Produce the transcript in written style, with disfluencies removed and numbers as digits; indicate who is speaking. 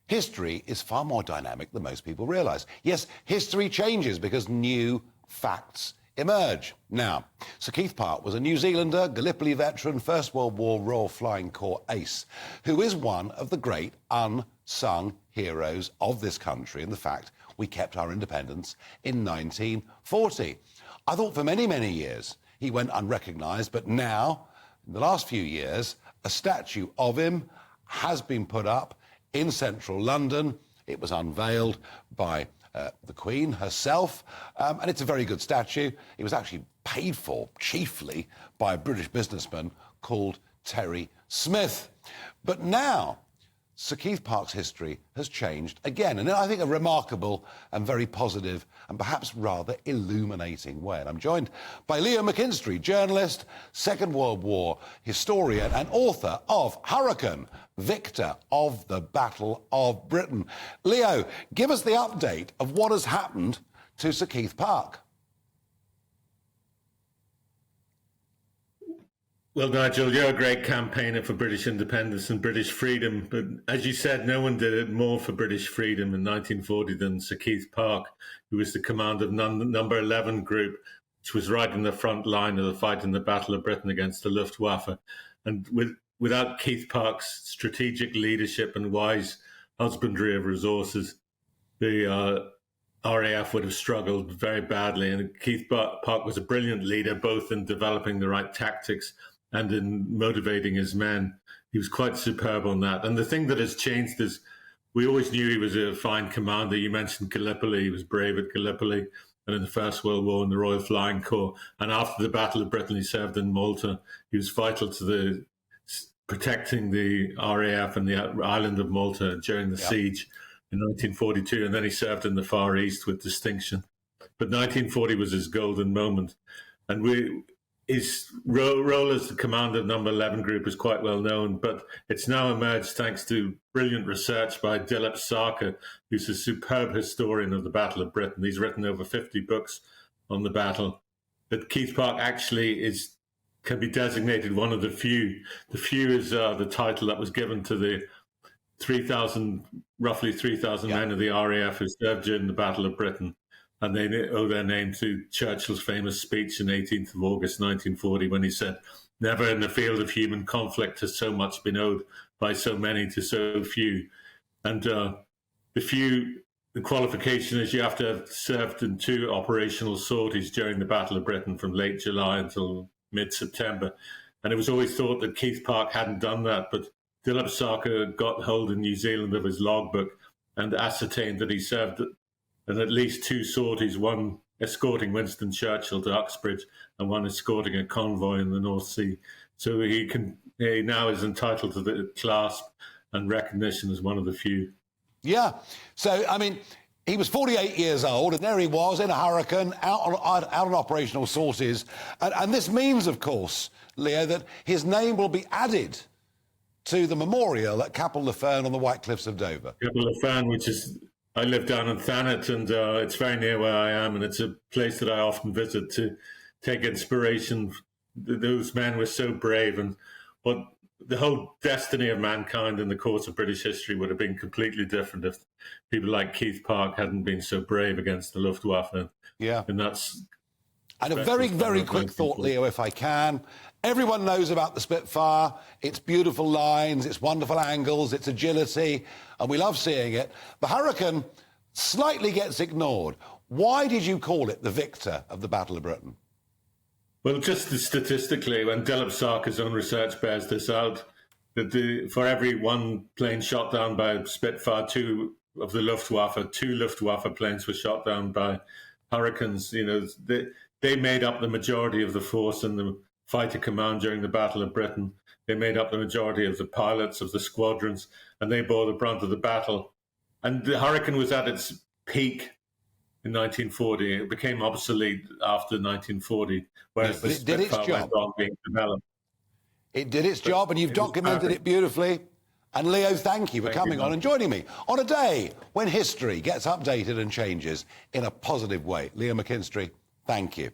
Speaker 1: History is far more dynamic than most people realise. Yes, history changes because new facts emerge. Now, Sir Keith Park was a New Zealander, Gallipoli veteran, First World War Royal Flying Corps ace, who is one of the great unsung heroes of this country and the fact we kept our independence in 1940. I thought for many, many years he went unrecognised, but now, in the last few years, a statue of him has been put up in central London. It was unveiled by the Queen herself, and it's a very good statue. It was actually paid for chiefly by a British businessman called Terry Smith. But now, Sir Keith Park's history has changed again, and in, I think, a remarkable and very positive and perhaps rather illuminating way. And I'm joined by Leo McKinstry, journalist, Second World War historian and author of Hurricane, Victor of the Battle of Britain. Leo, give us the update of what has happened to Sir Keith Park.
Speaker 2: Well, Nigel, you're a great campaigner for British independence and British freedom. But as you said, no one did it more for British freedom in 1940 than Sir Keith Park, who was the commander of number 11 Group, which was right in the front line of the fight in the Battle of Britain against the Luftwaffe. And without Keith Park's strategic leadership and wise husbandry of resources, the RAF would have struggled very badly. And Keith Park was a brilliant leader, both in developing the right tactics and in motivating his men. He was quite superb on that. And the thing that has changed is we always knew he was a fine commander. You mentioned Gallipoli. He was brave at Gallipoli and in the First World War in the Royal Flying Corps. And after the Battle of Britain, he served in Malta. He was vital to protecting the RAF and the island of Malta during the siege in 1942. And then he served in the Far East with distinction. But 1940 was his golden moment. And his role as the commander of number 11 Group is quite well known, but it's now emerged thanks to brilliant research by Dilip Sarkar, who's a superb historian of the Battle of Britain. He's written over 50 books on the battle. That Keith Park actually can be designated one of the few. The few is the title that was given to the roughly 3,000 men of the RAF who served during the Battle of Britain. And they owe their name to Churchill's famous speech on 18th of August 1940 when he said, "Never in the field of human conflict has so much been owed by so many to so few." And the qualification is you have to have served in 2 operational sorties during the Battle of Britain from late July until mid-September. And it was always thought that Keith Park hadn't done that, but Dilip Sarkar got hold in New Zealand of his logbook and ascertained that he served in at least 2 sorties, one escorting Winston Churchill to Uxbridge and one escorting a convoy in the North Sea. So he now is entitled to the clasp and recognition as one of the few. Yeah.
Speaker 1: So, I mean, he was 48 years old, and there he was in a hurricane, out on operational sorties. And this means, of course, Leo, that his name will be added to the memorial at Capel Le Fern on the White Cliffs of Dover.
Speaker 2: Capel Le Fern, which is... I live down in Thanet, and it's very near where I am, and it's a place that I often visit to take inspiration. Those men were so brave, and what the whole destiny of mankind in the course of British history would have been completely different if people like Keith Park hadn't been so brave against the Luftwaffe.
Speaker 1: Yeah.
Speaker 2: And that's...
Speaker 1: And a very, very quick thought, Leo, if I can. Everyone knows about the Spitfire, its beautiful lines, its wonderful angles, its agility, and we love seeing it. The Hurricane slightly gets ignored. Why did you call it the Victor of the Battle of Britain?
Speaker 2: Well, just statistically, when Dilip Sarkar's own research bears this out, that for every 1 plane shot down by Spitfire, 2 of the Luftwaffe, 2 Luftwaffe planes were shot down by Hurricanes. You know, they made up the majority of the force in the fighter command during the Battle of Britain. They made up the majority of the pilots of the squadrons, and they bore the brunt of the battle. And the Hurricane was at its peak in 1940. It became obsolete after 1940, whereas the Spitfire went on being developed.
Speaker 1: It did its job, and you've documented it beautifully. And Leo, thank you for coming on and joining me on a day when history gets updated and changes in a positive way. Leo McKinstry, thank you.